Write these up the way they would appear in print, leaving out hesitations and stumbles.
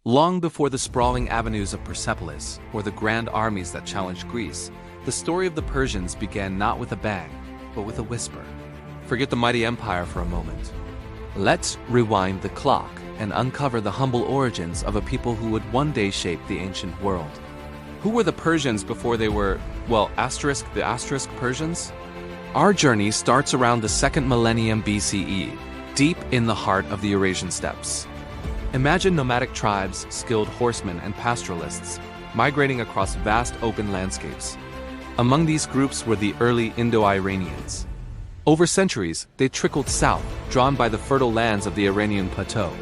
Long before the sprawling avenues of Persepolis or the grand armies that challenged Greece, the story of the Persians began not with a bang, but with a whisper. Forget the mighty empire for a moment. Let's rewind the clock and uncover the humble origins of a people who would one day shape the ancient world. Who were the Persians before they were, well, the Persians? Our journey starts around the 2nd millennium BCE, deep in the heart of the Eurasian steppes. Imagine nomadic tribes, skilled horsemen, and pastoralists migrating across vast open landscapes. Among these groups were the early Indo-Iranians. Over centuries, they trickled south, drawn by the fertile lands of the Iranian plateau.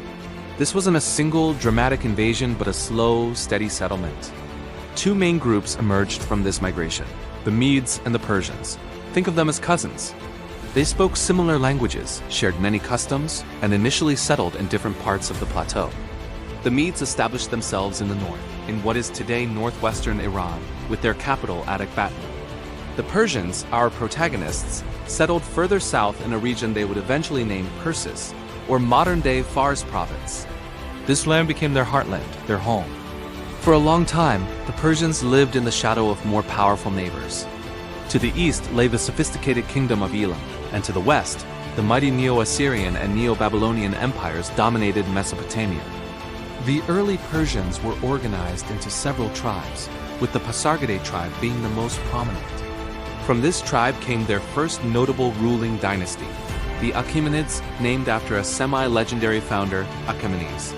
This wasn't a single, dramatic invasion, but a slow, steady settlement. Two main groups emerged from this migration: the Medes and the Persians. Think of them as cousins. They spoke similar languages, shared many customs, and initially settled in different parts of the plateau. The Medes established themselves in the north, in what is today northwestern Iran, with their capital at Ekbatana. The Persians, our protagonists, settled further south in a region they would eventually name Persis, or modern-day Fars province. This land became their heartland, their home. For a long time, the Persians lived in the shadow of more powerful neighbors. To the east lay the sophisticated kingdom of Elam, and to the west, the mighty Neo-Assyrian and Neo-Babylonian empires dominated Mesopotamia. The early Persians were organized into several tribes, with the Pasargadae tribe being the most prominent. From this tribe came their first notable ruling dynasty, the Achaemenids, named after a semi-legendary founder, Achaemenes.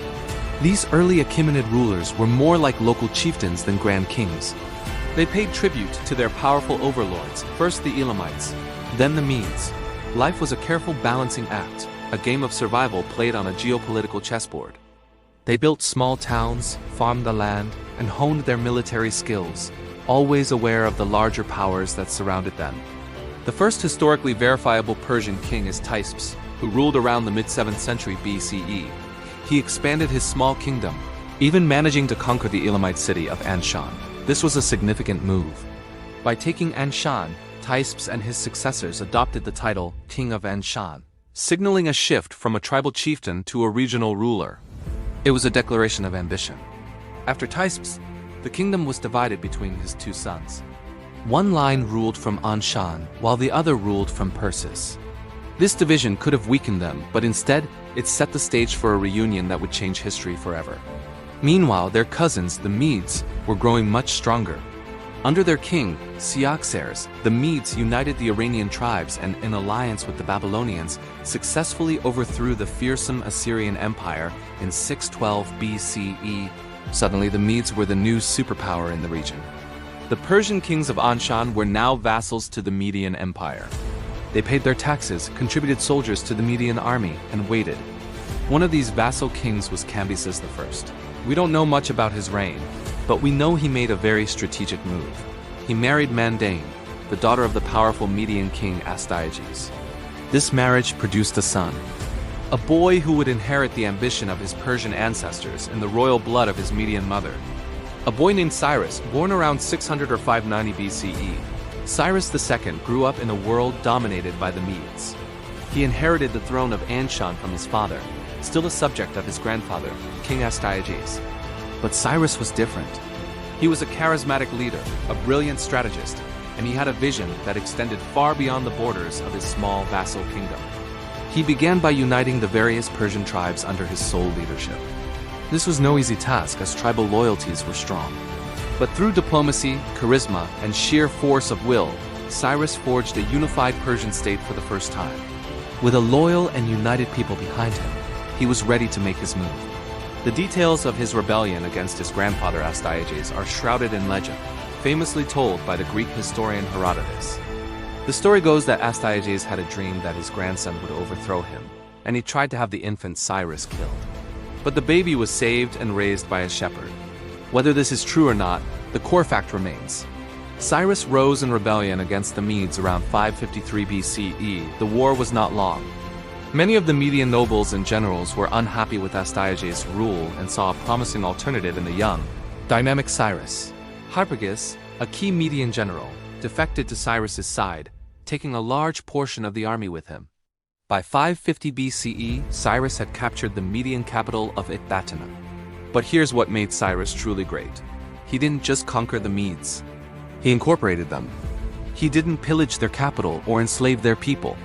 These early Achaemenid rulers were more like local chieftains than grand kings. They paid tribute to their powerful overlords, first the Elamites, then the Medes. Life was a careful balancing act, a game of survival played on a geopolitical chessboard. They built small towns, farmed the land, and honed their military skills, always aware of the larger powers that surrounded them. The first historically verifiable Persian king is Cyrus, who ruled around the mid-7th century BCE. He expanded his small kingdom, even managing to conquer the Elamite city of Anshan. This was a significant move. By taking Anshan, Cyrus and his successors adopted the title King of Anshan, signaling a shift from a tribal chieftain to a regional ruler. It was a declaration of ambition. After Cyrus, the kingdom was divided between his two sons. One line ruled from Anshan, while the other ruled from Persis. This division could have weakened them, but instead, it set the stage for a reunion that would change history forever. Meanwhile, their cousins, the Medes, were growing much stronger. Under their king, Cyaxares, the Medes united the Iranian tribes and, in alliance with the Babylonians, successfully overthrew the fearsome Assyrian Empire in 612 BCE. Suddenly, the Medes were the new superpower in the region. The Persian kings of Anshan were now vassals to the Median Empire. They paid their taxes, contributed soldiers to the Median army, and waited. One of these vassal kings was Cambyses I. We don't know much about his reign, but we know he made a very strategic move. He married Mandane, the daughter of the powerful Median king Astyages. This marriage produced a son, a boy who would inherit the ambition of his Persian ancestors and the royal blood of his Median mother. A boy named Cyrus, born around 600 or 590 BCE. Cyrus II grew up in a world dominated by the Medes. He inherited the throne of Anshan from his father, still a subject of his grandfather, King Astyages. But Cyrus was different. He was a charismatic leader, a brilliant strategist, and he had a vision that extended far beyond the borders of his small vassal kingdom. He began by uniting the various Persian tribes under his sole leadership. This was no easy task, as tribal loyalties were strong. But through diplomacy, charisma, and sheer force of will, Cyrus forged a unified Persian state for the first time. With a loyal and united people behind him, he was ready to make his move. The details of his rebellion against his grandfather Astyages are shrouded in legend, famously told by the Greek historian Herodotus. The story goes that Astyages had a dream that his grandson would overthrow him, and he tried to have the infant Cyrus killed. But the baby was saved and raised by a shepherd. Whether this is true or not, the core fact remains. Cyrus rose in rebellion against the Medes around 553 BCE. The war was not long. Many of the Median nobles and generals were unhappy with Astyages' rule and saw a promising alternative in the young, dynamic Cyrus. Harpagus, a key Median general, defected to Cyrus's side, taking a large portion of the army with him. By 550 BCE, Cyrus had captured the Median capital of Ekbatana. But here's what made Cyrus truly great. He didn't just conquer the Medes. He incorporated them. He didn't pillage their capital or enslave their people.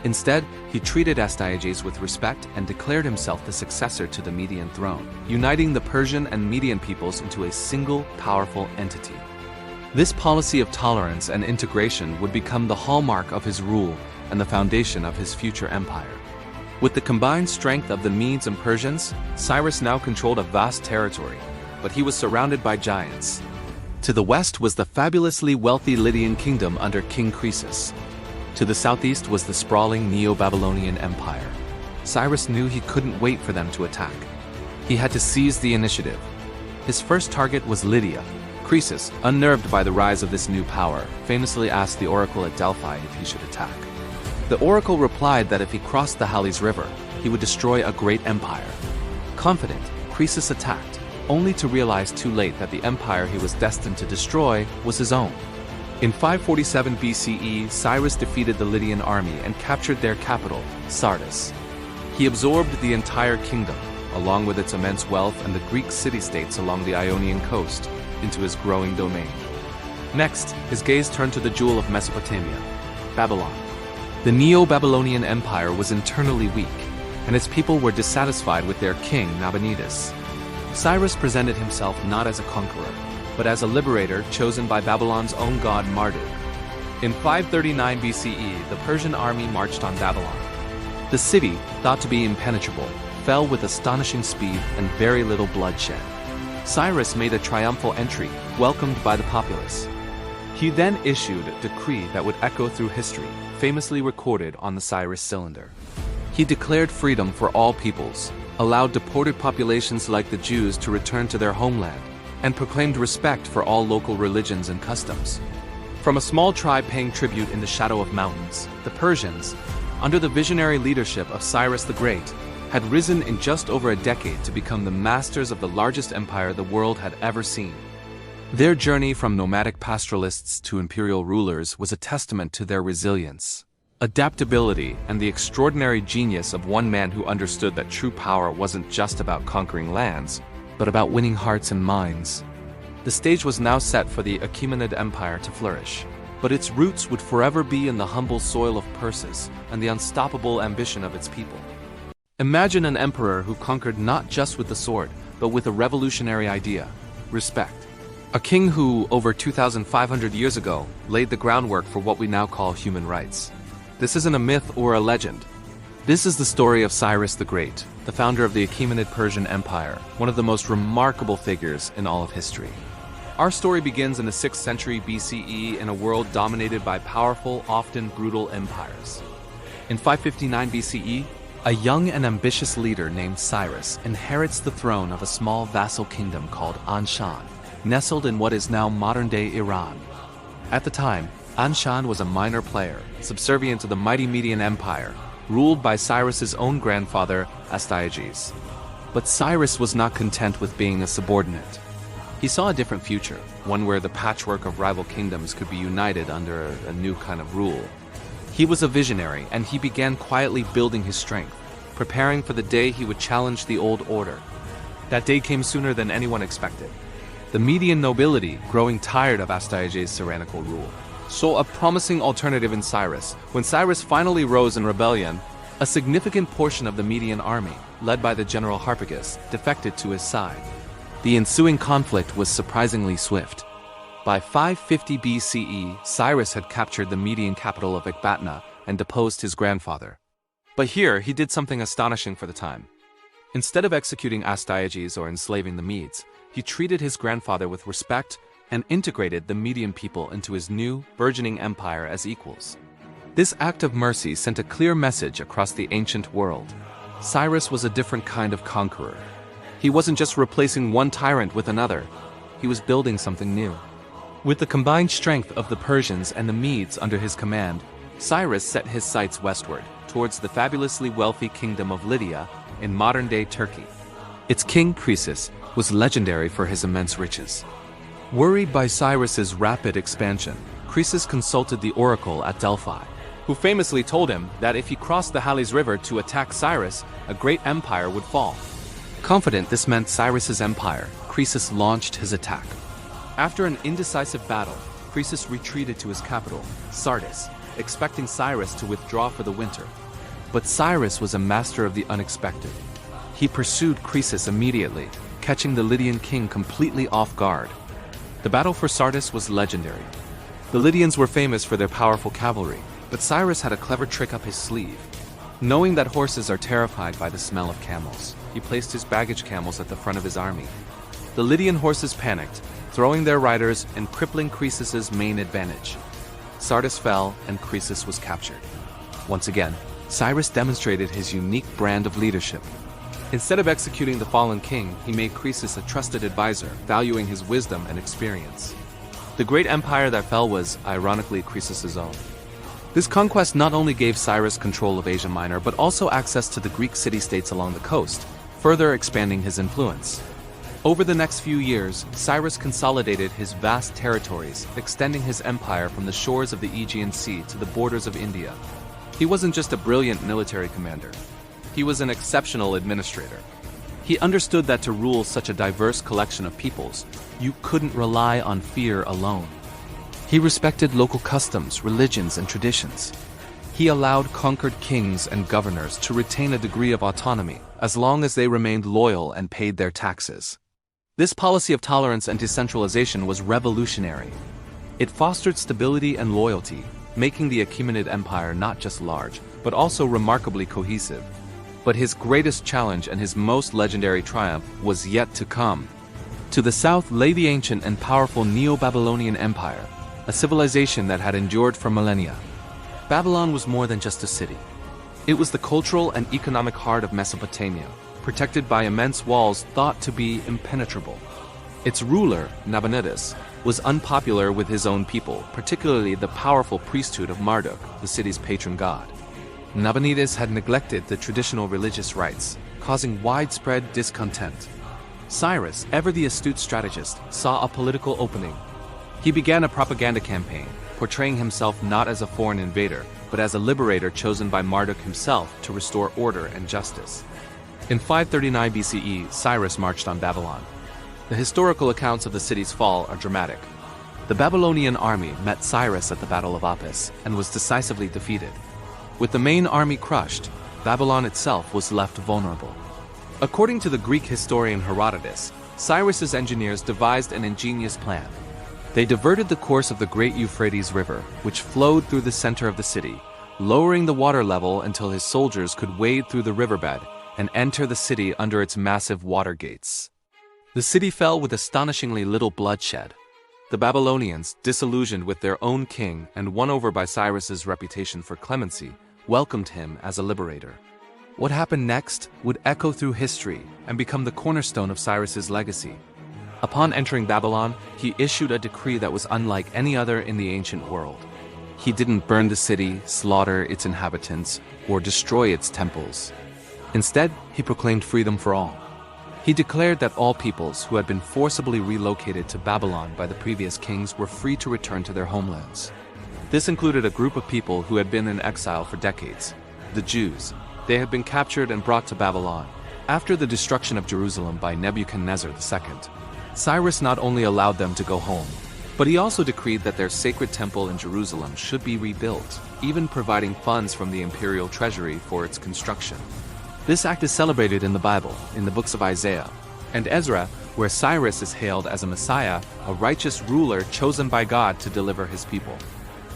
Instead, he treated Astyages with respect and declared himself the successor to the Median throne, uniting the Persian and Median peoples into a single, powerful entity. This policy of tolerance and integration would become the hallmark of his rule and the foundation of his future empire. With the combined strength of the Medes and Persians, Cyrus now controlled a vast territory, but he was surrounded by giants. To the west was the fabulously wealthy Lydian kingdom under King Croesus. To the southeast was the sprawling Neo-Babylonian Empire. Cyrus knew he couldn't wait for them to attack. He had to seize the initiative. His first target was Lydia. Croesus, unnerved by the rise of this new power, famously asked the oracle at Delphi if he should attack. The oracle replied that if he crossed the Halys River, he would destroy a great empire. Confident, Croesus attacked, only to realize too late that the empire he was destined to destroy was his own. In 547 BCE, Cyrus defeated the Lydian army and captured their capital, Sardis. He absorbed the entire kingdom, along with its immense wealth and the Greek city-states along the Ionian coast, into his growing domain. Next, his gaze turned to the jewel of Mesopotamia, Babylon. The Neo-Babylonian Empire was internally weak, and its people were dissatisfied with their king, Nabonidus. Cyrus presented himself not as a conqueror, but as a liberator chosen by Babylon's own god Marduk. In 539 BCE, the Persian army marched on Babylon. The city, thought to be impenetrable, fell with astonishing speed and very little bloodshed. Cyrus made a triumphal entry, welcomed by the populace. He then issued a decree that would echo through history, famously recorded on the Cyrus cylinder. He declared freedom for all peoples, allowed deported populations like the Jews to return to their homeland, and proclaimed respect for all local religions and customs. From a small tribe paying tribute in the shadow of mountains, the Persians, under the visionary leadership of Cyrus the Great, had risen in just over a decade to become the masters of the largest empire the world had ever seen. Their journey from nomadic pastoralists to imperial rulers was a testament to their resilience, adaptability, and the extraordinary genius of one man who understood that true power wasn't just about conquering lands, but about winning hearts and minds. The stage was now set for the Achaemenid Empire to flourish, but its roots would forever be in the humble soil of Persis and the unstoppable ambition of its people. Imagine an emperor who conquered not just with the sword, but with a revolutionary idea: respect. A king who, over 2,500 years ago, laid the groundwork for what we now call human rights. This isn't a myth or a legend. This is the story of Cyrus the Great, the founder of the Achaemenid Persian Empire, one of the most remarkable figures in all of history. Our story begins in the 6th century BCE in a world dominated by powerful, often brutal empires. In 559 BCE, a young and ambitious leader named Cyrus inherits the throne of a small vassal kingdom called Anshan, nestled in what is now modern-day Iran. At the time, Anshan was a minor player, subservient to the mighty Median Empire, ruled by Cyrus's own grandfather, Astyages. But Cyrus was not content with being a subordinate. He saw a different future, one where the patchwork of rival kingdoms could be united under a new kind of rule. He was a visionary, and he began quietly building his strength, preparing for the day he would challenge the old order. That day came sooner than anyone expected. The Median nobility, growing tired of Astyages' tyrannical rule, saw a promising alternative in Cyrus. When Cyrus finally rose in rebellion, a significant portion of the Median army, led by the general Harpagus, defected to his side. The ensuing conflict was surprisingly swift. By 550 BCE, Cyrus had captured the Median capital of Ecbatana and deposed his grandfather. But here, he did something astonishing for the time. Instead of executing Astyages or enslaving the Medes, he treated his grandfather with respect and integrated the Median people into his new, burgeoning empire as equals. This act of mercy sent a clear message across the ancient world. Cyrus was a different kind of conqueror. He wasn't just replacing one tyrant with another. He was building something new. With the combined strength of the Persians and the Medes under his command, Cyrus set his sights westward, towards the fabulously wealthy kingdom of Lydia in modern-day Turkey. Its king, Croesus, was legendary for his immense riches. Worried by Cyrus's rapid expansion, Croesus consulted the oracle at Delphi, who famously told him that if he crossed the Halys River to attack Cyrus, a great empire would fall. Confident this meant Cyrus's empire, Croesus launched his attack. After an indecisive battle, Croesus retreated to his capital, Sardis, expecting Cyrus to withdraw for the winter. But Cyrus was a master of the unexpected. He pursued Croesus immediately, catching the Lydian king completely off guard. The battle for Sardis was legendary. The Lydians were famous for their powerful cavalry, but Cyrus had a clever trick up his sleeve. Knowing that horses are terrified by the smell of camels, he placed his baggage camels at the front of his army. The Lydian horses panicked, throwing their riders and crippling Croesus's main advantage. Sardis fell and Croesus was captured. Once again, Cyrus demonstrated his unique brand of leadership. Instead of executing the fallen king, he made Croesus a trusted advisor, valuing his wisdom and experience. The great empire that fell was, ironically, Croesus's own. This conquest not only gave Cyrus control of Asia Minor, but also access to the Greek city-states along the coast, further expanding his influence. Over the next few years, Cyrus consolidated his vast territories, extending his empire from the shores of the Aegean Sea to the borders of India. He wasn't just a brilliant military commander. He was an exceptional administrator. He understood that to rule such a diverse collection of peoples, you couldn't rely on fear alone. He respected local customs, religions, and traditions. He allowed conquered kings and governors to retain a degree of autonomy, as long as they remained loyal and paid their taxes. This policy of tolerance and decentralization was revolutionary. It fostered stability and loyalty, making the Achaemenid Empire not just large, but also remarkably cohesive. But his greatest challenge and his most legendary triumph was yet to come. To the south lay the ancient and powerful Neo-Babylonian Empire, a civilization that had endured for millennia. Babylon was more than just a city. It was the cultural and economic heart of Mesopotamia, protected by immense walls thought to be impenetrable. Its ruler, Nabonidus, was unpopular with his own people, particularly the powerful priesthood of Marduk, the city's patron god. Nabonidus had neglected the traditional religious rites, causing widespread discontent. Cyrus, ever the astute strategist, saw a political opening. He began a propaganda campaign, portraying himself not as a foreign invader, but as a liberator chosen by Marduk himself to restore order and justice. In 539 BCE, Cyrus marched on Babylon. The historical accounts of the city's fall are dramatic. The Babylonian army met Cyrus at the Battle of Apis and was decisively defeated. With the main army crushed, Babylon itself was left vulnerable. According to the Greek historian Herodotus, Cyrus's engineers devised an ingenious plan. They diverted the course of the great Euphrates River, which flowed through the center of the city, lowering the water level until his soldiers could wade through the riverbed and enter the city under its massive water gates. The city fell with astonishingly little bloodshed. The Babylonians, disillusioned with their own king and won over by Cyrus's reputation for clemency, welcomed him as a liberator. What happened next would echo through history and become the cornerstone of Cyrus's legacy. Upon entering Babylon, he issued a decree that was unlike any other in the ancient world. He didn't burn the city, slaughter its inhabitants, or destroy its temples. Instead, he proclaimed freedom for all. He declared that all peoples who had been forcibly relocated to Babylon by the previous kings were free to return to their homelands. This included a group of people who had been in exile for decades, the Jews. They had been captured and brought to Babylon. After the destruction of Jerusalem by Nebuchadnezzar II, Cyrus not only allowed them to go home, but he also decreed that their sacred temple in Jerusalem should be rebuilt, even providing funds from the imperial treasury for its construction. This act is celebrated in the Bible, in the books of Isaiah and Ezra, where Cyrus is hailed as a Messiah, a righteous ruler chosen by God to deliver his people.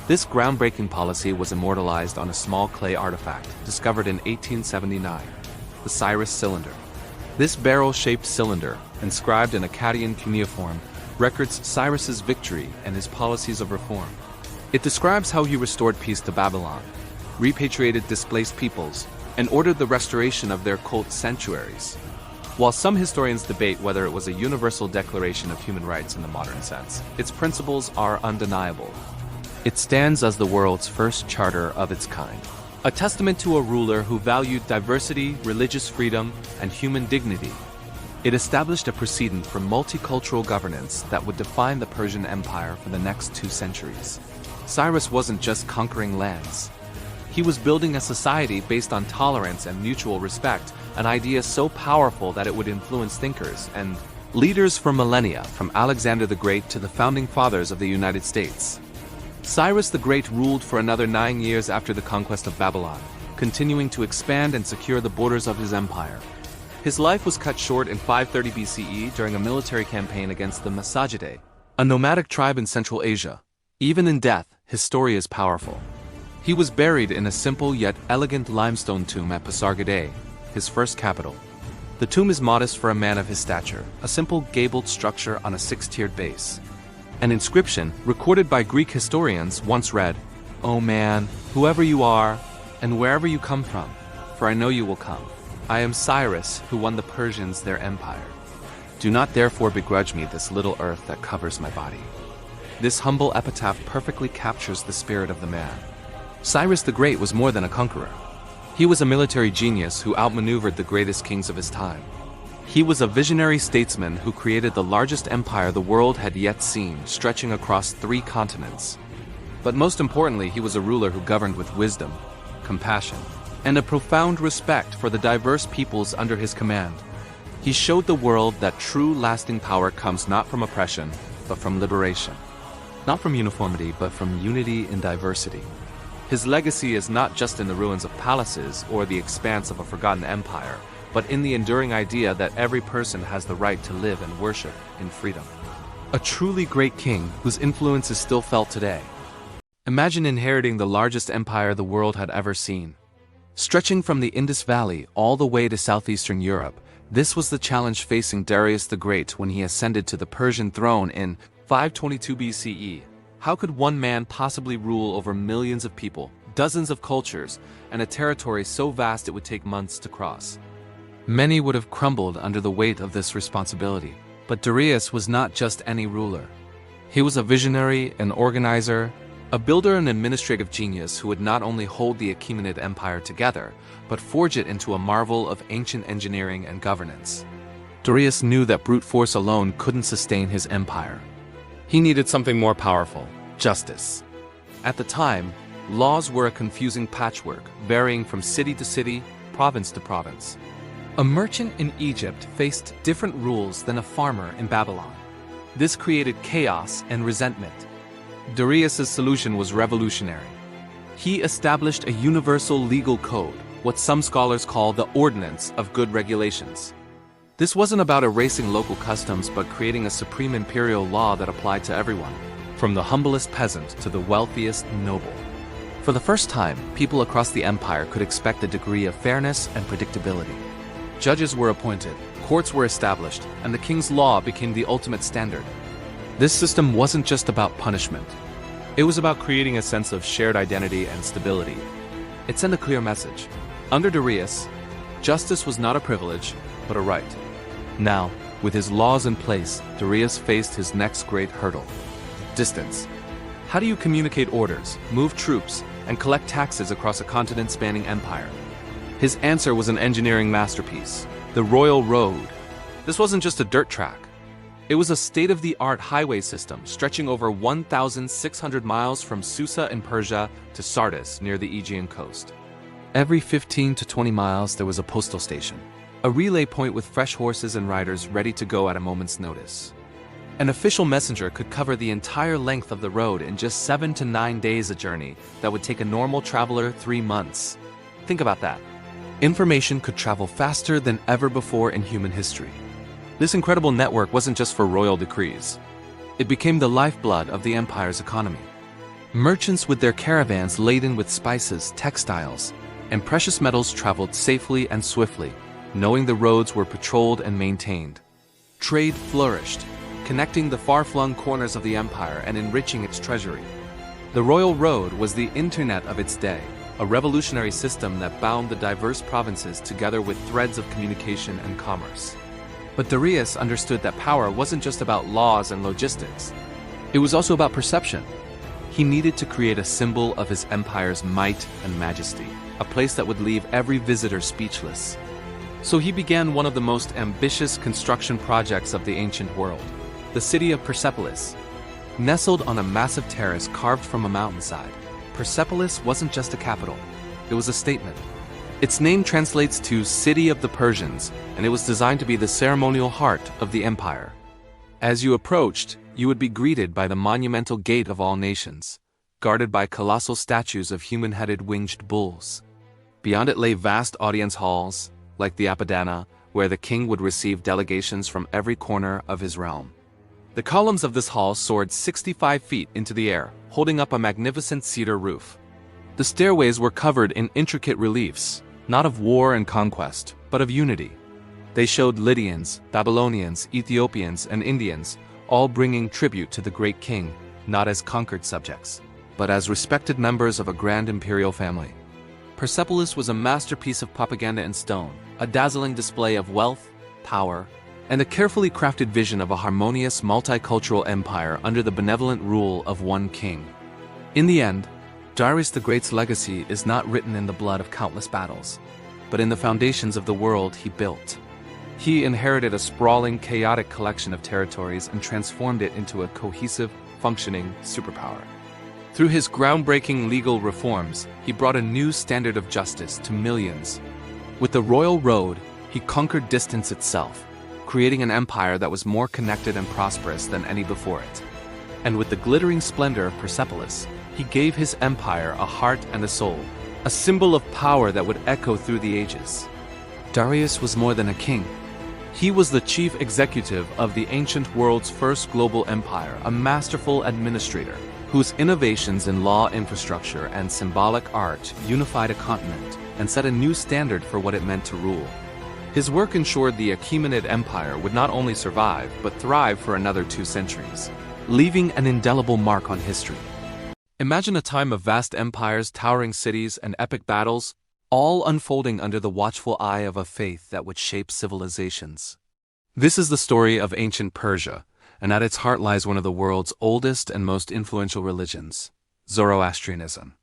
This groundbreaking policy was immortalized on a small clay artifact discovered in 1879, the Cyrus cylinder. This barrel-shaped cylinder, inscribed in Akkadian cuneiform, records Cyrus's victory and his policies of reform. It describes how he restored peace to Babylon, repatriated displaced peoples, and ordered the restoration of their cult sanctuaries. While some historians debate whether it was a universal declaration of human rights in the modern sense, its principles are undeniable. It stands as the world's first charter of its kind, a testament to a ruler who valued diversity, religious freedom, and human dignity. It established a precedent for multicultural governance that would define the Persian Empire for the next 2 centuries. Cyrus wasn't just conquering lands. He was building a society based on tolerance and mutual respect, an idea so powerful that it would influence thinkers and leaders for millennia, from Alexander the Great to the founding fathers of the United States. Cyrus the Great ruled for another 9 years after the conquest of Babylon, continuing to expand and secure the borders of his empire. His life was cut short in 530 BCE during a military campaign against the Massagetdae, a nomadic tribe in Central Asia. Even in death, his story is powerful. He was buried in a simple yet elegant limestone tomb at Pasargadae, his first capital. The tomb is modest for a man of his stature, a simple gabled structure on a 6-tiered base. An inscription, recorded by Greek historians, once read, "O man, whoever you are, and wherever you come from, for I know you will come. I am Cyrus, who won the Persians their empire. Do not therefore begrudge me this little earth that covers my body." This humble epitaph perfectly captures the spirit of the man. Cyrus the Great was more than a conqueror. He was a military genius who outmaneuvered the greatest kings of his time. He was a visionary statesman who created the largest empire the world had yet seen, stretching across 3 continents. But most importantly, he was a ruler who governed with wisdom, compassion, and a profound respect for the diverse peoples under his command. He showed the world that true lasting power comes not from oppression, but from liberation. Not from uniformity, but from unity in diversity. His legacy is not just in the ruins of palaces or the expanse of a forgotten empire, but in the enduring idea that every person has the right to live and worship in freedom. A truly great king whose influence is still felt today. Imagine inheriting the largest empire the world had ever seen. Stretching from the Indus Valley all the way to southeastern Europe, this was the challenge facing Darius the Great when he ascended to the Persian throne in 522 BCE. How could one man possibly rule over millions of people, dozens of cultures, and a territory so vast it would take months to cross? Many would have crumbled under the weight of this responsibility. But Darius was not just any ruler. He was a visionary, an organizer, a builder and administrative genius who would not only hold the Achaemenid Empire together, but forge it into a marvel of ancient engineering and governance. Darius knew that brute force alone couldn't sustain his empire. He needed something more powerful: justice. At the time, laws were a confusing patchwork, varying from city to city, province to province. A merchant in Egypt faced different rules than a farmer in Babylon. This created chaos and resentment. Darius's solution was revolutionary. He established a universal legal code, what some scholars call the Ordinance of Good Regulations. This wasn't about erasing local customs, but creating a supreme imperial law that applied to everyone, from the humblest peasant to the wealthiest noble. For the first time, people across the empire could expect a degree of fairness and predictability. Judges were appointed, courts were established, and the king's law became the ultimate standard. This system wasn't just about punishment. It was about creating a sense of shared identity and stability. It sent a clear message. Under Darius, justice was not a privilege, but a right. Now, with his laws in place, Darius faced his next great hurdle: distance. How do you communicate orders, move troops, and collect taxes across a continent-spanning empire? His answer was an engineering masterpiece: the Royal Road. This wasn't just a dirt track. It was a state-of-the-art highway system stretching over 1,600 miles from Susa in Persia to Sardis near the Aegean coast. Every 15 to 20 miles there was a postal station, a relay point with fresh horses and riders ready to go at a moment's notice. An official messenger could cover the entire length of the road in just 7 to 9 days, a journey that would take a normal traveler 3 months. Think about that. Information could travel faster than ever before in human history. This incredible network wasn't just for royal decrees. It became the lifeblood of the empire's economy. Merchants with their caravans laden with spices, textiles, and precious metals traveled safely and swiftly, knowing the roads were patrolled and maintained. Trade flourished, connecting the far-flung corners of the empire and enriching its treasury. The Royal Road was the internet of its day, a revolutionary system that bound the diverse provinces together with threads of communication and commerce. But Darius understood that power wasn't just about laws and logistics. It was also about perception. He needed to create a symbol of his empire's might and majesty, a place that would leave every visitor speechless. So he began one of the most ambitious construction projects of the ancient world: the city of Persepolis. Nestled on a massive terrace carved from a mountainside, Persepolis wasn't just a capital. It was a statement. Its name translates to City of the Persians, and it was designed to be the ceremonial heart of the empire. As you approached, you would be greeted by the monumental Gate of All Nations, guarded by colossal statues of human-headed winged bulls. Beyond it lay vast audience halls, like the Apadana, where the king would receive delegations from every corner of his realm. The columns of this hall soared 65 feet into the air, holding up a magnificent cedar roof. The stairways were covered in intricate reliefs, not of war and conquest, but of unity. They showed Lydians, Babylonians, Ethiopians, and Indians, all bringing tribute to the great king, not as conquered subjects, but as respected members of a grand imperial family. Persepolis was a masterpiece of propaganda in stone, a dazzling display of wealth, power, and a carefully crafted vision of a harmonious multicultural empire under the benevolent rule of one king. In the end, Darius the Great's legacy is not written in the blood of countless battles, but in the foundations of the world he built. He inherited a sprawling, chaotic collection of territories and transformed it into a cohesive, functioning superpower. Through his groundbreaking legal reforms, he brought a new standard of justice to millions. With the royal road, he conquered distance itself, creating an empire that was more connected and prosperous than any before it. And with the glittering splendor of Persepolis, he gave his empire a heart and a soul, a symbol of power that would echo through the ages. Darius was more than a king. He was the chief executive of the ancient world's first global empire, a masterful administrator, whose innovations in law infrastructure and symbolic art unified a continent and set a new standard for what it meant to rule. His work ensured the Achaemenid Empire would not only survive, but thrive for another 2 centuries, leaving an indelible mark on history. Imagine a time of vast empires, towering cities, and epic battles, all unfolding under the watchful eye of a faith that would shape civilizations. This is the story of ancient Persia, and at its heart lies one of the world's oldest and most influential religions, Zoroastrianism.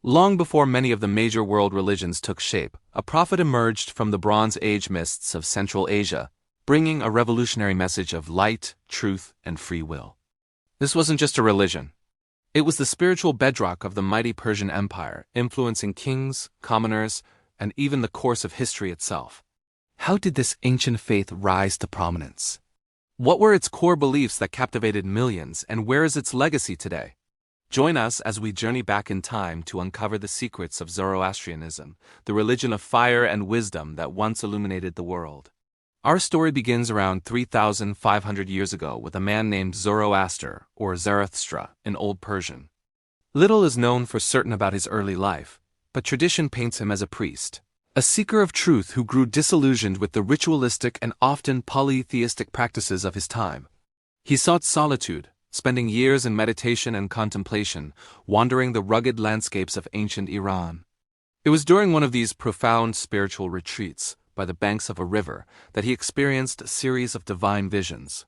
Long before many of the major world religions took shape, a prophet emerged from the Bronze Age mists of Central Asia, bringing a revolutionary message of light, truth, and free will. This wasn't just a religion. It was the spiritual bedrock of the mighty Persian Empire, influencing kings, commoners, and even the course of history itself. How did this ancient faith rise to prominence? What were its core beliefs that captivated millions, and where is its legacy today? Join us as we journey back in time to uncover the secrets of Zoroastrianism, the religion of fire and wisdom that once illuminated the world. Our story begins around 3,500 years ago with a man named Zoroaster, or Zarathustra, in Old Persian. Little is known for certain about his early life, but tradition paints him as a priest, a seeker of truth who grew disillusioned with the ritualistic and often polytheistic practices of his time. He sought solitude, spending years in meditation and contemplation, wandering the rugged landscapes of ancient Iran. It was during one of these profound spiritual retreats, by the banks of a river, that he experienced a series of divine visions.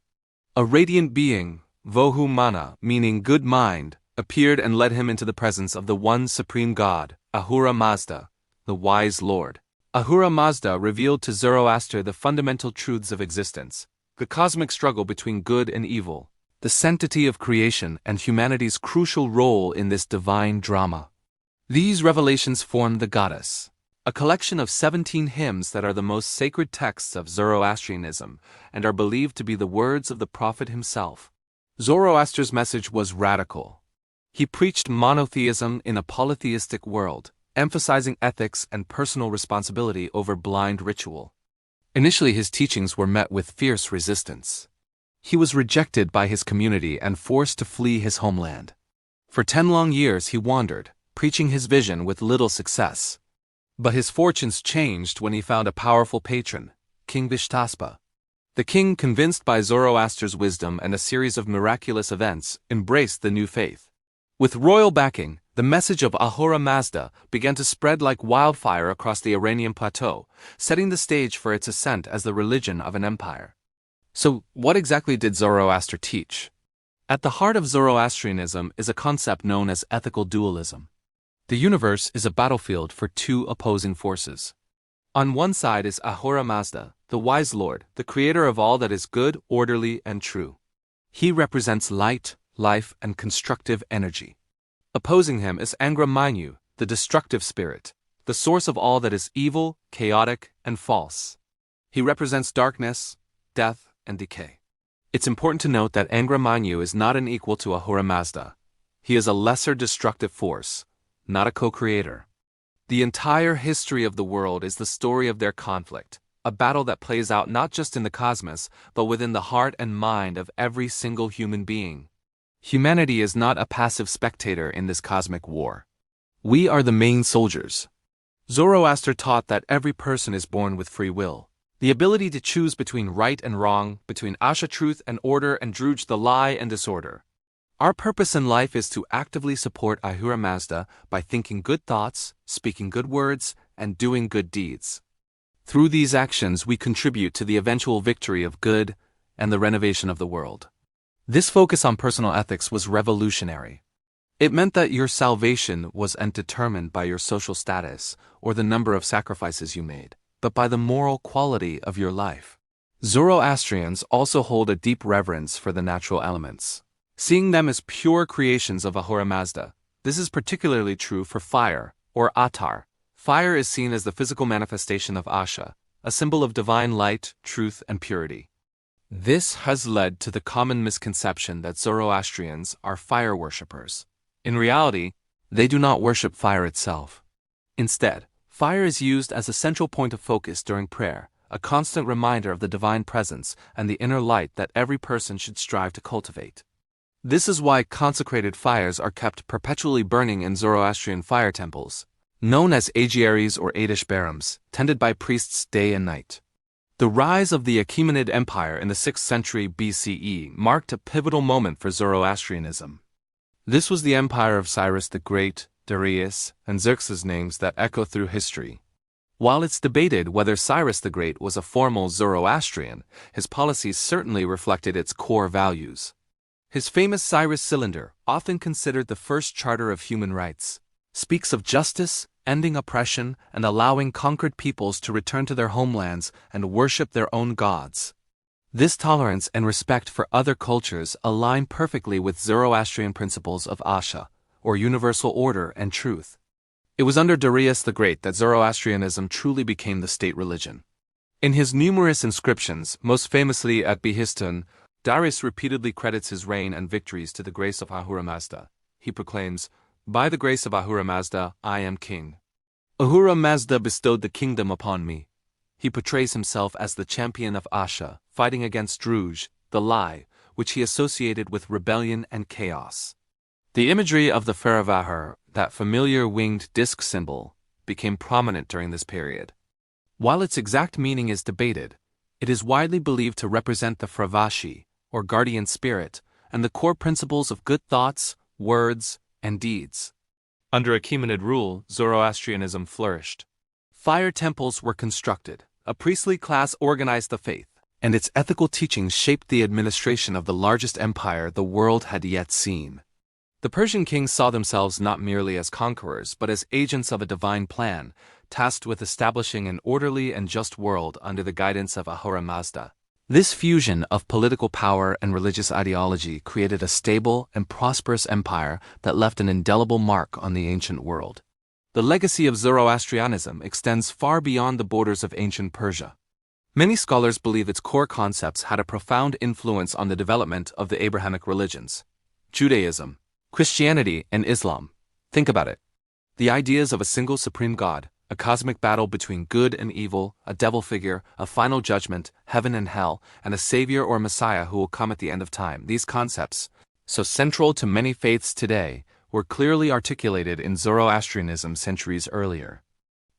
A radiant being, Vohu Mana, meaning good mind, appeared and led him into the presence of the one supreme God, Ahura Mazda, the wise Lord. Ahura Mazda revealed to Zoroaster the fundamental truths of existence, the cosmic struggle between good and evil, the sanctity of creation, and humanity's crucial role in this divine drama. These revelations form the Goddess, a collection of 17 hymns that are the most sacred texts of Zoroastrianism and are believed to be the words of the prophet himself. Zoroaster's message was radical. He preached monotheism in a polytheistic world, emphasizing ethics and personal responsibility over blind ritual. Initially, his teachings were met with fierce resistance. He was rejected by his community and forced to flee his homeland. For 10 long years he wandered, preaching his vision with little success. But his fortunes changed when he found a powerful patron, King Vishtaspa. The king, convinced by Zoroaster's wisdom and a series of miraculous events, embraced the new faith. With royal backing, the message of Ahura Mazda began to spread like wildfire across the Iranian plateau, setting the stage for its ascent as the religion of an empire. So, what exactly did Zoroaster teach? At the heart of Zoroastrianism is a concept known as ethical dualism. The universe is a battlefield for 2 opposing forces. On one side is Ahura Mazda, the wise Lord, the creator of all that is good, orderly, and true. He represents light, life, and constructive energy. Opposing him is Angra Mainyu, the destructive spirit, the source of all that is evil, chaotic, and false. He represents darkness, death, and decay. It's important to note that Angra Mainyu is not an equal to Ahura Mazda. He is a lesser destructive force, not a co-creator. The entire history of the world is the story of their conflict, a battle that plays out not just in the cosmos, but within the heart and mind of every single human being. Humanity is not a passive spectator in this cosmic war. We are the main soldiers. Zoroaster taught that every person is born with free will, the ability to choose between right and wrong, between Asha truth and order and Druj the lie and disorder. Our purpose in life is to actively support Ahura Mazda by thinking good thoughts, speaking good words, and doing good deeds. Through these actions we contribute to the eventual victory of good and the renovation of the world. This focus on personal ethics was revolutionary. It meant that your salvation wasn't determined by your social status or the number of sacrifices you made, but by the moral quality of your life. Zoroastrians also hold a deep reverence for the natural elements, seeing them as pure creations of Ahura Mazda. This is particularly true for fire, or Atar. Fire is seen as the physical manifestation of Asha, a symbol of divine light, truth, and purity. This has led to the common misconception that Zoroastrians are fire worshippers. In reality, they do not worship fire itself. Instead, fire is used as a central point of focus during prayer, a constant reminder of the divine presence and the inner light that every person should strive to cultivate. This is why consecrated fires are kept perpetually burning in Zoroastrian fire temples, known as agiaries or Adish barams, tended by priests day and night. The rise of the Achaemenid Empire in the 6th century BCE marked a pivotal moment for Zoroastrianism. This was the empire of Cyrus the Great, Darius, and Xerxes, names that echo through history. While it's debated whether Cyrus the Great was a formal Zoroastrian, his policies certainly reflected its core values. His famous Cyrus Cylinder, often considered the first charter of human rights, speaks of justice, ending oppression, and allowing conquered peoples to return to their homelands and worship their own gods. This tolerance and respect for other cultures align perfectly with Zoroastrian principles of Asha, or universal order and truth. It was under Darius the Great that Zoroastrianism truly became the state religion. In his numerous inscriptions, most famously at Behistun, Darius repeatedly credits his reign and victories to the grace of Ahura Mazda. He proclaims, "By the grace of Ahura Mazda, I am king. Ahura Mazda bestowed the kingdom upon me." He portrays himself as the champion of Asha, fighting against Druj, the lie, which he associated with rebellion and chaos. The imagery of the Faravahar, that familiar winged disc symbol, became prominent during this period. While its exact meaning is debated, it is widely believed to represent the Fravashi, or guardian spirit, and the core principles of good thoughts, words, and deeds. Under Achaemenid rule, Zoroastrianism flourished. Fire temples were constructed, a priestly class organized the faith, and its ethical teachings shaped the administration of the largest empire the world had yet seen. The Persian kings saw themselves not merely as conquerors, but as agents of a divine plan, tasked with establishing an orderly and just world under the guidance of Ahura Mazda. This fusion of political power and religious ideology created a stable and prosperous empire that left an indelible mark on the ancient world. The legacy of Zoroastrianism extends far beyond the borders of ancient Persia. Many scholars believe its core concepts had a profound influence on the development of the Abrahamic religions, Judaism, Christianity, and Islam. Think about it. The ideas of a single supreme God, a cosmic battle between good and evil, a devil figure, a final judgment, heaven and hell, and a savior or messiah who will come at the end of time. These concepts, so central to many faiths today, were clearly articulated in Zoroastrianism centuries earlier.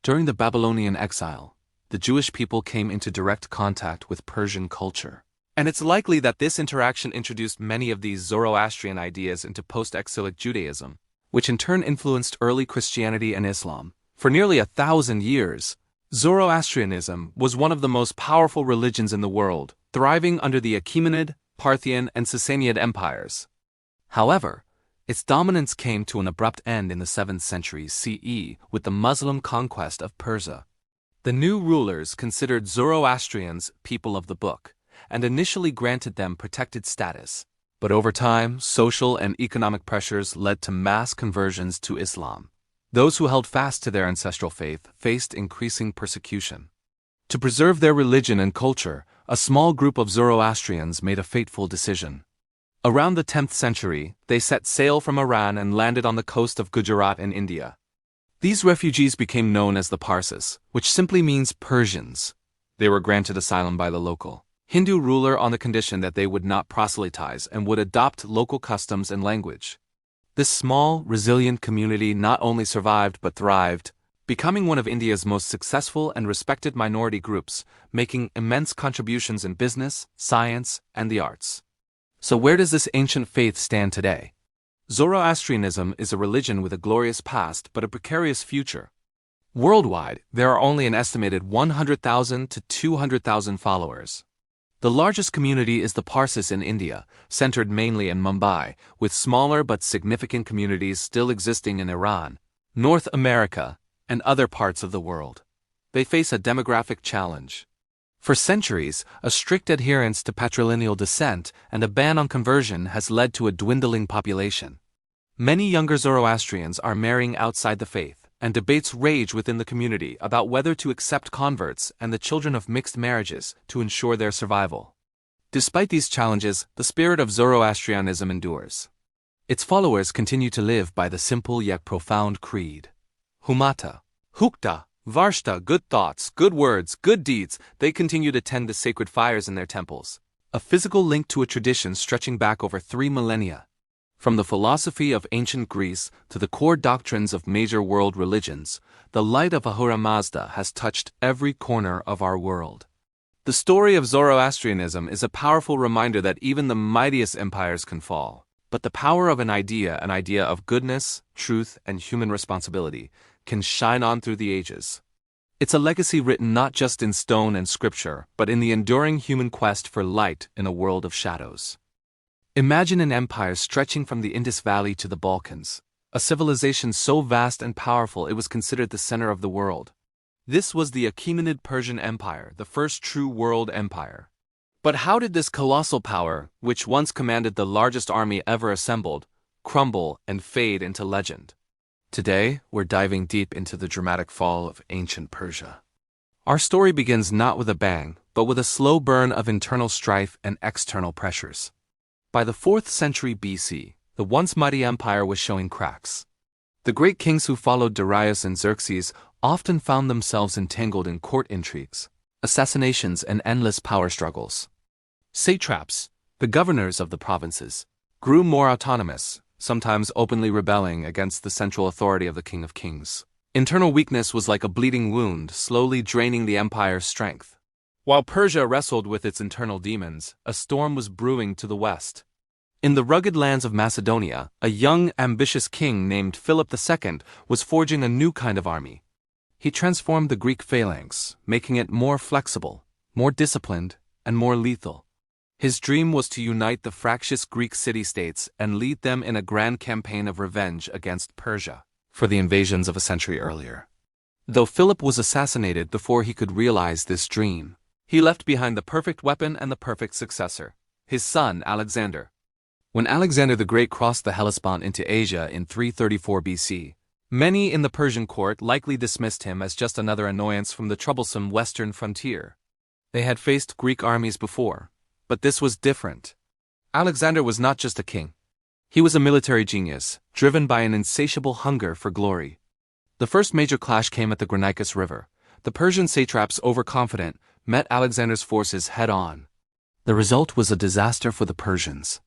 During the Babylonian exile, the Jewish people came into direct contact with Persian culture. And it's likely that this interaction introduced many of these Zoroastrian ideas into post-exilic Judaism, which in turn influenced early Christianity and Islam. For nearly 1,000 years, Zoroastrianism was one of the most powerful religions in the world, thriving under the Achaemenid, Parthian, and Sassanid empires. However, its dominance came to an abrupt end in the 7th century CE with the Muslim conquest of Persia. The new rulers considered Zoroastrians people of the book, and initially granted them protected status. But over time, social and economic pressures led to mass conversions to Islam. Those who held fast to their ancestral faith faced increasing persecution. To preserve their religion and culture, a small group of Zoroastrians made a fateful decision. Around the 10th century, they set sail from Iran and landed on the coast of Gujarat in India. These refugees became known as the Parsis, which simply means Persians. They were granted asylum by the local Hindu ruler on the condition that they would not proselytize and would adopt local customs and language. This small, resilient community not only survived but thrived, becoming one of India's most successful and respected minority groups, making immense contributions in business, science, and the arts. So where does this ancient faith stand today? Zoroastrianism is a religion with a glorious past but a precarious future. Worldwide, there are only an estimated 100,000 to 200,000 followers. The largest community is the Parsis in India, centered mainly in Mumbai, with smaller but significant communities still existing in Iran, North America, and other parts of the world. They face a demographic challenge. For centuries, a strict adherence to patrilineal descent and a ban on conversion has led to a dwindling population. Many younger Zoroastrians are marrying outside the faith, and debates rage within the community about whether to accept converts and the children of mixed marriages to ensure their survival. Despite these challenges, the spirit of Zoroastrianism endures. Its followers continue to live by the simple yet profound creed. Humata, Hukta, Varshta, good thoughts, good words, good deeds. They continue to tend the sacred fires in their temples, a physical link to a tradition stretching back over 3 millennia. From the philosophy of ancient Greece to the core doctrines of major world religions, the light of Ahura Mazda has touched every corner of our world. The story of Zoroastrianism is a powerful reminder that even the mightiest empires can fall, but the power of an idea of goodness, truth, and human responsibility, can shine on through the ages. It's a legacy written not just in stone and scripture, but in the enduring human quest for light in a world of shadows. Imagine an empire stretching from the Indus Valley to the Balkans, a civilization so vast and powerful it was considered the center of the world. This was the Achaemenid Persian Empire, the first true world empire. But how did this colossal power, which once commanded the largest army ever assembled, crumble and fade into legend? Today, we're diving deep into the dramatic fall of ancient Persia. Our story begins not with a bang, but with a slow burn of internal strife and external pressures. By the 4th century BC, the once mighty empire was showing cracks. The great kings who followed Darius and Xerxes often found themselves entangled in court intrigues, assassinations, and endless power struggles. Satraps, the governors of the provinces, grew more autonomous, sometimes openly rebelling against the central authority of the King of Kings. Internal weakness was like a bleeding wound, slowly draining the empire's strength. While Persia wrestled with its internal demons, a storm was brewing to the west. In the rugged lands of Macedonia, a young, ambitious king named Philip II was forging a new kind of army. He transformed the Greek phalanx, making it more flexible, more disciplined, and more lethal. His dream was to unite the fractious Greek city-states and lead them in a grand campaign of revenge against Persia for the invasions of a century earlier. Though Philip was assassinated before he could realize this dream, he left behind the perfect weapon and the perfect successor, his son Alexander. When Alexander the Great crossed the Hellespont into Asia in 334 BC, many in the Persian court likely dismissed him as just another annoyance from the troublesome western frontier. They had faced Greek armies before, but this was different. Alexander was not just a king. He was a military genius, driven by an insatiable hunger for glory. The first major clash came at the Granicus River. The Persian satraps, overconfident, met Alexander's forces head-on. The result was a disaster for the Persians.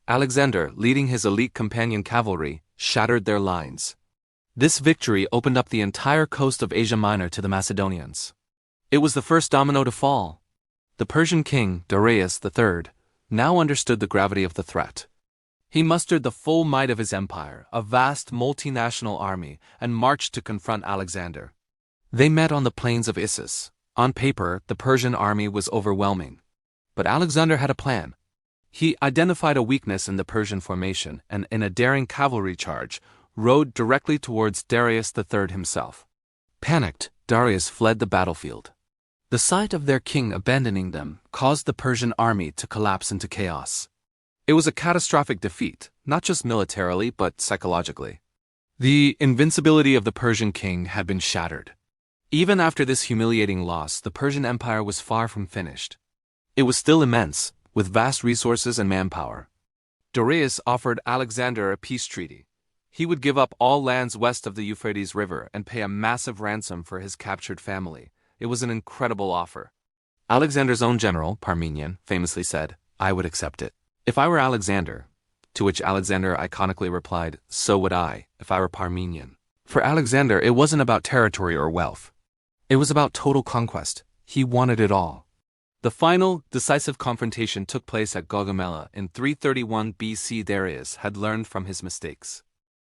Alexander, leading his elite companion cavalry, shattered their lines. This victory opened up the entire coast of Asia Minor to the Macedonians. It was the first domino to fall. The Persian king, Darius III, now understood the gravity of the threat. He mustered the full might of his empire, a vast multinational army, and marched to confront Alexander. They met on the plains of Issus. On paper, the Persian army was overwhelming. But Alexander had a plan. He identified a weakness in the Persian formation and, in a daring cavalry charge, rode directly towards Darius III himself. Panicked, Darius fled the battlefield. The sight of their king abandoning them caused the Persian army to collapse into chaos. It was a catastrophic defeat, not just militarily but psychologically. The invincibility of the Persian king had been shattered. Even after this humiliating loss, the Persian Empire was far from finished. It was still immense, with vast resources and manpower. Darius offered Alexander a peace treaty. He would give up all lands west of the Euphrates River and pay a massive ransom for his captured family. It was an incredible offer. Alexander's own general, Parmenion, famously said, "I would accept it if I were Alexander," to which Alexander iconically replied, "So would I, if I were Parmenion." For Alexander, it wasn't about territory or wealth. It was about total conquest. He wanted it all. The final, decisive confrontation took place at Gaugamela in 331 BC. Darius had learned from his mistakes.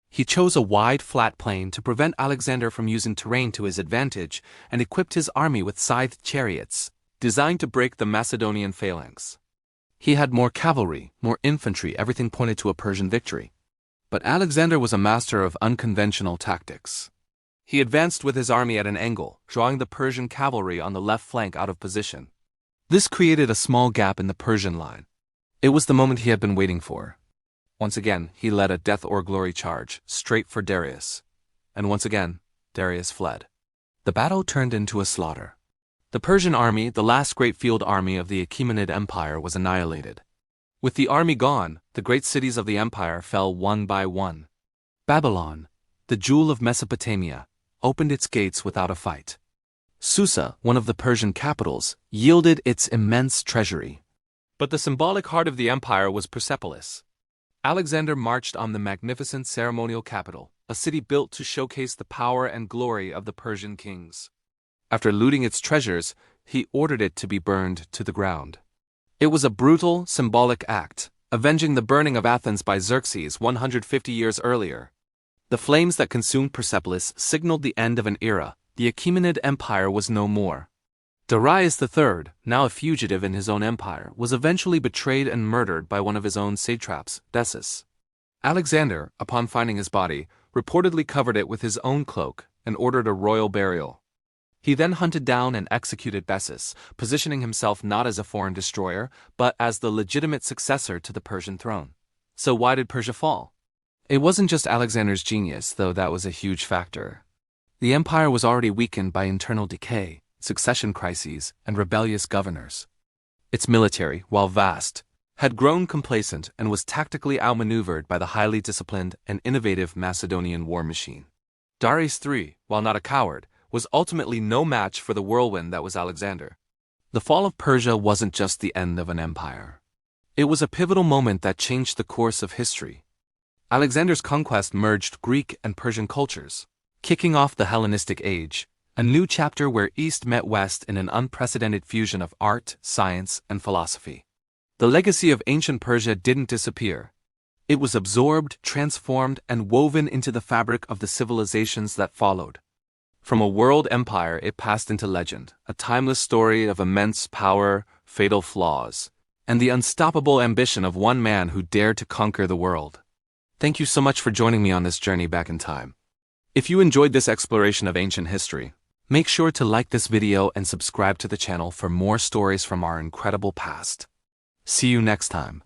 He chose a wide, flat plain to prevent Alexander from using terrain to his advantage and equipped his army with scythed chariots, designed to break the Macedonian phalanx. He had more cavalry, more infantry, everything pointed to a Persian victory. But Alexander was a master of unconventional tactics. He advanced with his army at an angle, drawing the Persian cavalry on the left flank out of position. This created a small gap in the Persian line. It was the moment he had been waiting for. Once again, he led a death or glory charge, straight for Darius. And once again, Darius fled. The battle turned into a slaughter. The Persian army, the last great field army of the Achaemenid Empire, was annihilated. With the army gone, the great cities of the empire fell one by one. Babylon, the jewel of Mesopotamia, opened its gates without a fight. Susa, one of the Persian capitals, yielded its immense treasury. But the symbolic heart of the empire was Persepolis. Alexander marched on the magnificent ceremonial capital, a city built to showcase the power and glory of the Persian kings. After looting its treasures, he ordered it to be burned to the ground. It was a brutal, symbolic act, avenging the burning of Athens by Xerxes 150 years earlier. The flames that consumed Persepolis signaled the end of an era. The Achaemenid Empire was no more. Darius III, now a fugitive in his own empire, was eventually betrayed and murdered by one of his own satraps, Bessus. Alexander, upon finding his body, reportedly covered it with his own cloak and ordered a royal burial. He then hunted down and executed Bessus, positioning himself not as a foreign destroyer, but as the legitimate successor to the Persian throne. So why did Persia fall? It wasn't just Alexander's genius, though that was a huge factor. The empire was already weakened by internal decay, succession crises, and rebellious governors. Its military, while vast, had grown complacent and was tactically outmaneuvered by the highly disciplined and innovative Macedonian war machine. Darius III, while not a coward, was ultimately no match for the whirlwind that was Alexander. The fall of Persia wasn't just the end of an empire. It was a pivotal moment that changed the course of history. Alexander's conquest merged Greek and Persian cultures, kicking off the Hellenistic Age, a new chapter where East met West in an unprecedented fusion of art, science, and philosophy. The legacy of ancient Persia didn't disappear. It was absorbed, transformed, and woven into the fabric of the civilizations that followed. From a world empire, it passed into legend, a timeless story of immense power, fatal flaws, and the unstoppable ambition of one man who dared to conquer the world. Thank you so much for joining me on this journey back in time. If you enjoyed this exploration of ancient history, make sure to like this video and subscribe to the channel for more stories from our incredible past. See you next time.